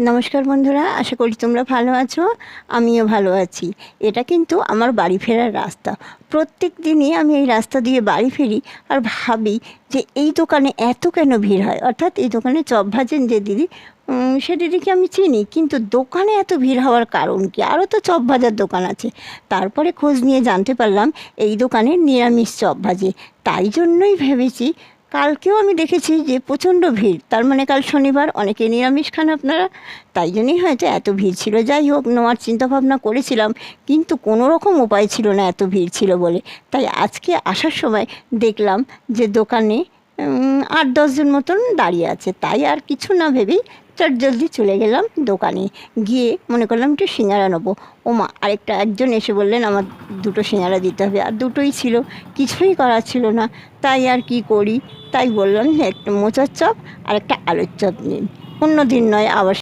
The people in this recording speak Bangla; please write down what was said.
নমস্কার বন্ধুরা, আশা করি তোমরা ভালো আছো। আমিও ভালো আছি। এটা কিন্তু আমার বাড়ি ফেরার রাস্তা। প্রত্যেক দিনই আমি এই রাস্তা দিয়ে বাড়ি ফিরি আর ভাবি যে এই দোকানে এত কেন ভিড় হয়। অর্থাৎ এই দোকানে চপ ভাজেন যে দিদি, সে দিদিকে আমি চিনি, কিন্তু দোকানে এত ভিড় হওয়ার কারণ কি? আরও তো চপ ভাজার দোকান আছে। তারপরে খোঁজ নিয়ে জানতে পারলাম এই দোকানে নিরামিষ চপ ভাজে। তাই জন্যই ভেবেছি, কালকেও আমি দেখেছি যে প্রচণ্ড ভিড়, তার মানে কাল শনিবার, অনেকে নিরামিষ খান আপনারা, তাই জন্যই হয়তো এত ভিড় ছিল। যাই হোক, নেওয়ার চিন্তাভাবনা করেছিলাম, কিন্তু কোনো রকম উপায় ছিল না এত ভিড় ছিল বলে। তাই আজকে আসার সময় দেখলাম যে দোকানে 8-10 জন মতন দাঁড়িয়ে আছে। তাই আর কিছু না ভেবেই চটজলদি চলে গেলাম দোকানে। গিয়ে মনে করলাম একটু সিঙ্গারা নেবো। ওমা, একজন এসে বললেন আমার 2টো সিঙ্গারা দিতে হবে, আর 2টোই ছিল, কিছুই করার ছিল না। তাই আর কি করি, তাই বললাম যে একটা মোচার চপ আর একটা আলুর চপ নিন। অন্য দিন নয়, আবার